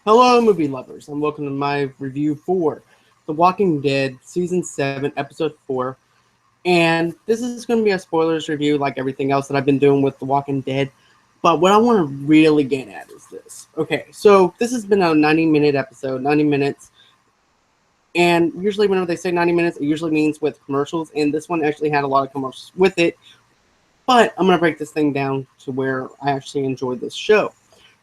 Hello, movie lovers, and welcome to my review for The Walking Dead Season 7, Episode 4. And this is going to be a spoilers review like everything else that I've been doing with The Walking Dead. But what I want to really get at is this. Okay, so this has been a 90-minute episode, 90 minutes. And usually whenever they say 90 minutes, it usually means with commercials. And this one actually had a lot of commercials with it. But I'm going to break this thing down to where I actually enjoyed this show.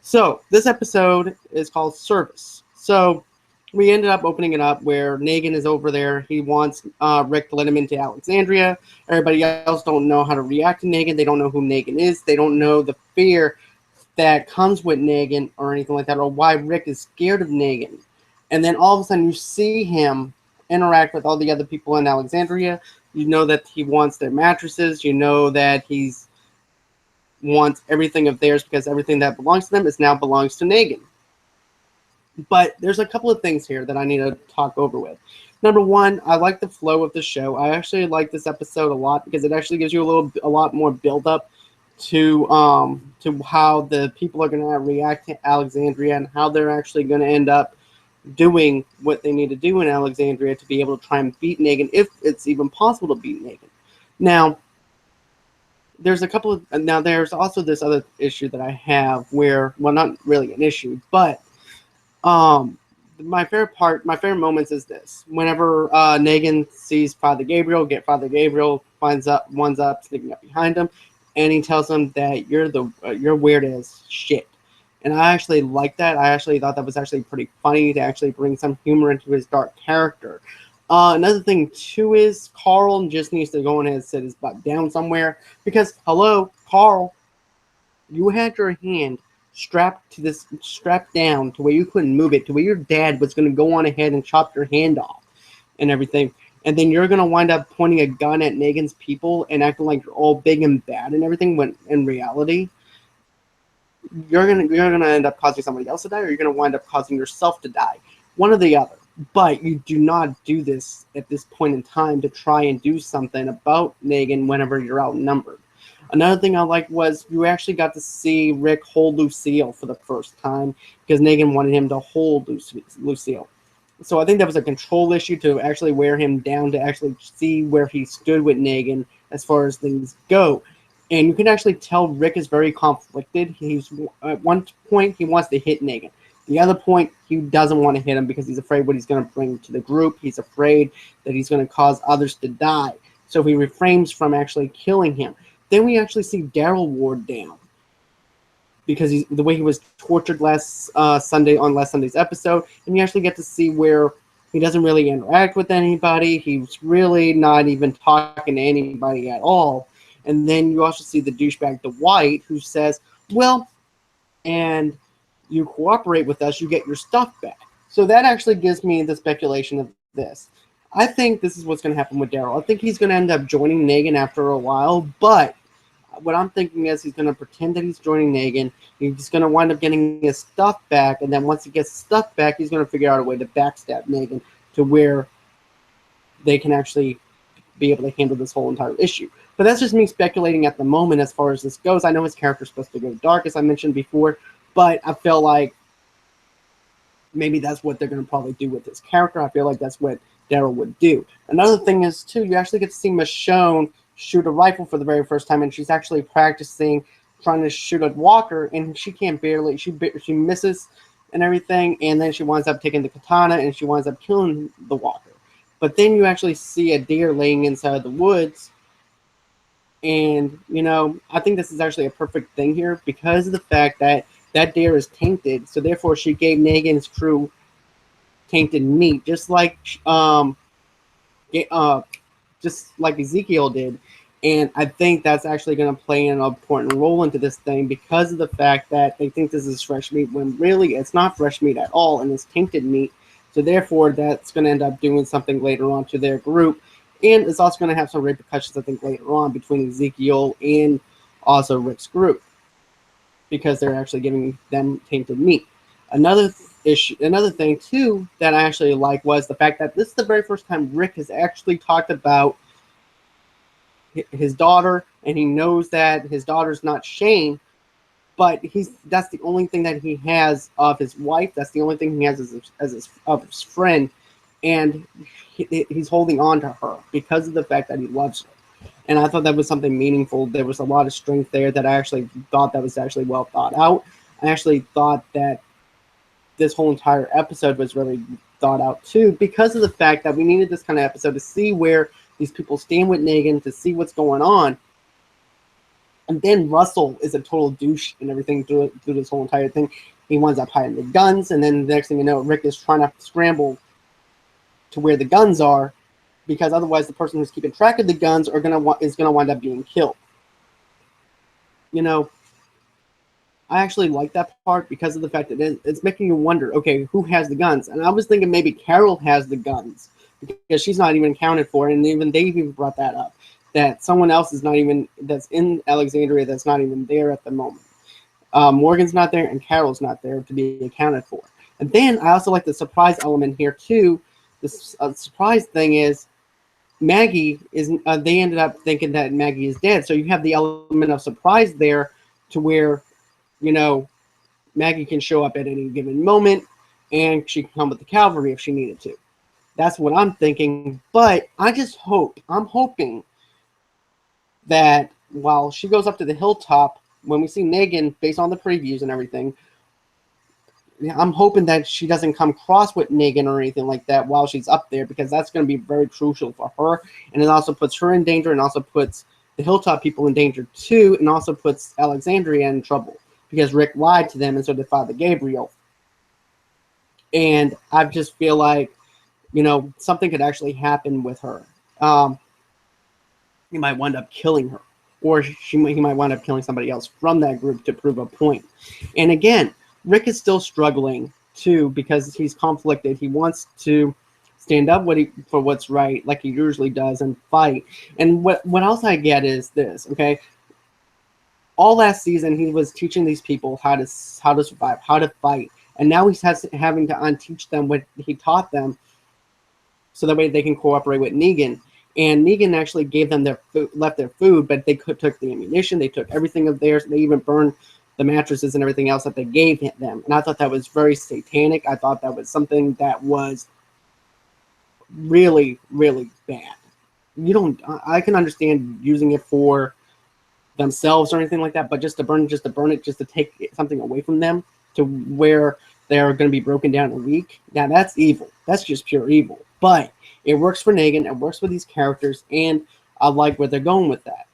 So this episode is called Service. So we ended up opening it up where Negan is over there. He wants Rick to let him into Alexandria. Everybody else don't know how to react to Negan. They don't know who Negan is. They don't know the fear that comes with Negan or anything like that, or why Rick is scared of Negan. And then all of a sudden you see him interact with all the other people in Alexandria. You know that he wants their mattresses. You know that he's wants everything of theirs because everything that belongs to them is now belongs to Negan. But there's a couple of things here that I need to talk over with. Number one, I like the flow of the show. I actually like this episode a lot because it actually gives you a lot more build up to how the people are going to react to Alexandria and how they're actually going to end up doing what they need to do in Alexandria to be able to try and beat Negan, if it's even possible to beat Negan. Now, there's also this other issue that I have where, well, not really an issue, but my favorite moments is this. Whenever Negan sees Father Gabriel, Father Gabriel one's up, sneaking up behind him, and he tells him that you're weird as shit. And I actually like that. I actually thought that was actually pretty funny to actually bring some humor into his dark character. Another thing too is Carl just needs to go in and sit his butt down somewhere because hello, Carl, you had your hand strapped down to where you couldn't move it, to where your dad was going to go on ahead and chop your hand off and everything, and then you're going to wind up pointing a gun at Negan's people and acting like you're all big and bad and everything, when in reality you're gonna end up causing somebody else to die, or you're gonna wind up causing yourself to die, one or the other. But you do not do this at this point in time to try and do something about Negan whenever you're outnumbered. Another thing I liked was you actually got to see Rick hold Lucille for the first time because Negan wanted him to hold Lucille. So I think that was a control issue to actually wear him down, to actually see where he stood with Negan as far as things go. And you can actually tell Rick is very conflicted. He's at one point he wants to hit Negan. The other point, he doesn't want to hit him because he's afraid what he's going to bring to the group. He's afraid that he's going to cause others to die. So he refrains from actually killing him. Then we actually see Daryl ward down because the way he was tortured last Sunday's episode, and you actually get to see where he doesn't really interact with anybody. He's really not even talking to anybody at all. And then you also see the douchebag Dwight, who says, well, and you cooperate with us, you get your stuff back. So that actually gives me the speculation of this. I think this is what's going to happen with Daryl. I think he's going to end up joining Negan after a while, but what I'm thinking is he's going to pretend that he's joining Negan. He's going to wind up getting his stuff back, and then once he gets his stuff back, he's going to figure out a way to backstab Negan to where they can actually be able to handle this whole entire issue. But that's just me speculating at the moment as far as this goes. I know his character's supposed to go dark, as I mentioned before, but I feel like maybe that's what they're going to probably do with his character. I feel like that's what Daryl would do. Another thing is, too, you actually get to see Michonne shoot a rifle for the very first time, and she's actually practicing trying to shoot at Walker, and she can't barely, she misses and everything, and then she winds up taking the katana, and she winds up killing the Walker. But then you actually see a deer laying inside the woods, and, I think this is actually a perfect thing here because of the fact that that deer is tainted, so therefore she gave Negan's crew tainted meat, just like Ezekiel did. And I think that's actually going to play an important role into this thing because of the fact that they think this is fresh meat when really it's not fresh meat at all, and it's tainted meat. So therefore, that's going to end up doing something later on to their group. And it's also going to have some repercussions, I think, later on between Ezekiel and also Rick's group because they're actually giving them tainted meat. Another thing, too, that I actually like was the fact that this is the very first time Rick has actually talked about his daughter, and he knows that his daughter's not Shane, but that's the only thing that he has of his wife. That's the only thing he has of his friend, and he's holding on to her because of the fact that he loves her. And I thought that was something meaningful. There was a lot of strength there that I actually thought that was actually well thought out. I actually thought that this whole entire episode was really thought out too, because of the fact that we needed this kind of episode to see where these people stand with Negan, to see what's going on. And then Russell is a total douche and everything through this whole entire thing. He winds up hiding the guns, and then the next thing you know, Rick is trying to scramble to where the guns are, because otherwise the person who's keeping track of the guns is gonna wind up being killed. You know, I actually like that part because of the fact that it's making you wonder, okay, who has the guns? And I was thinking maybe Carol has the guns because she's not even accounted for, and even they even brought that up, that someone else is not even, that's in Alexandria, that's not even there at the moment. Morgan's not there, and Carol's not there to be accounted for. And then I also like the surprise element here too. The surprise thing is Maggie is. They ended up thinking that Maggie is dead, so you have the element of surprise there, to where, you know, Maggie can show up at any given moment, and she can come with the cavalry if she needed to. That's what I'm thinking. But I'm hoping that while she goes up to the hilltop, when we see Negan, based on the previews and everything, I'm hoping that she doesn't come cross with Negan or anything like that while she's up there, because that's going to be very crucial for her. And it also puts her in danger, and also puts the hilltop people in danger too, and also puts Alexandria in trouble, because Rick lied to them, and so did Father Gabriel. And I just feel like, you know, something could actually happen with her. He might wind up killing her, or he might wind up killing somebody else from that group to prove a point. And again, Rick is still struggling too, because he's conflicted. He wants to stand up for what's right, like he usually does, and fight. And what else I get is this, okay? All last season, he was teaching these people how to survive, how to fight, and now he's having to unteach them what he taught them, so that way they can cooperate with Negan. And Negan actually gave them left their food, but they took the ammunition, they took everything of theirs, they even burned the mattresses and everything else that they gave them. And I thought that was very satanic. I thought that was something that was really, really bad. I can understand using it for themselves or anything like that, but just to burn it, just to take something away from them to where they're going to be broken down and weak. Now that's evil. That's just pure evil. But it works for Negan. It works for these characters, and I like where they're going with that.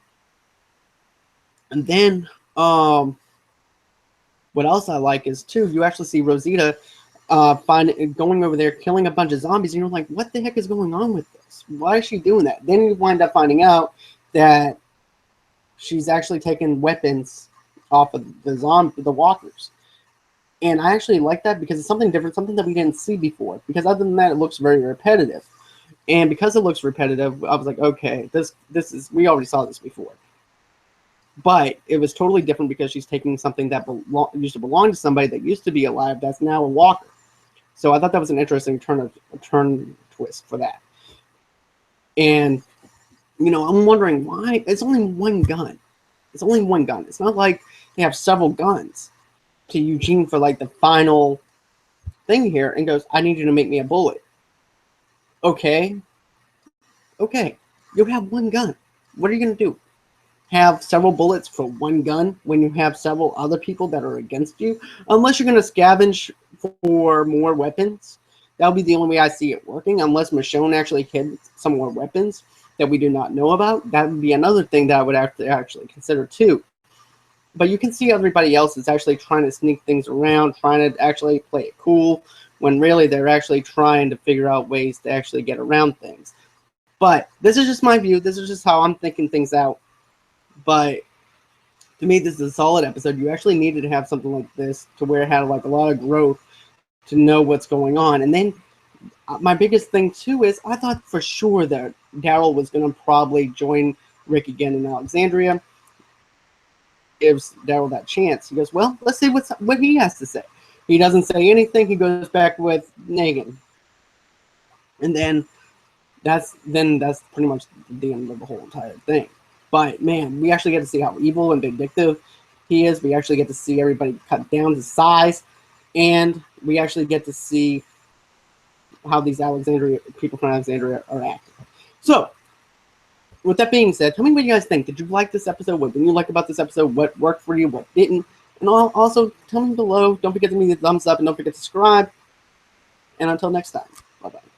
And then, what else I like is too, you actually see Rosita going over there, killing a bunch of zombies, and you're like, what the heck is going on with this? Why is she doing that? Then you wind up finding out that she's actually taking weapons off of the walkers. And I actually like that because it's something different, something that we didn't see before. Because other than that, it looks very repetitive. And because it looks repetitive, I was like, okay, this is, we already saw this before. But it was totally different because she's taking something that used to belong to somebody that used to be alive that's now a walker. So I thought that was an interesting turn twist for that. And, you know, I'm wondering why it's only one gun. It's only one gun. It's not like they have several guns. To Eugene for like the final thing here, and goes, I need you to make me a bullet. Okay, you have one gun. What are you gonna do? Have several bullets for one gun when you have several other people that are against you? Unless you're gonna scavenge for more weapons. That'll be the only way I see it working, unless Michonne actually hid some more weapons that we do not know about. That would be another thing that I would have to actually consider too. But you can see everybody else is actually trying to sneak things around, trying to actually play it cool, when really they're actually trying to figure out ways to actually get around things. But this is just my view. This is just how I'm thinking things out. But to me, this is a solid episode. You actually needed to have something like this to where it had like a lot of growth to know what's going on. And then my biggest thing too is I thought for sure that Daryl was going to probably join Rick again in Alexandria. Gives Daryl that chance. He goes, well, let's see what he has to say. He doesn't say anything. He goes back with Negan. And then that's pretty much the end of the whole entire thing. But man, we actually get to see how evil and vindictive he is. We actually get to see everybody cut down to size, and we actually get to see how these people from Alexandria are acting. So, with that being said, tell me what you guys think. Did you like this episode? What didn't you like about this episode? What worked for you? What didn't? And also, tell me below. Don't forget to leave a thumbs up and don't forget to subscribe. And until next time, bye-bye.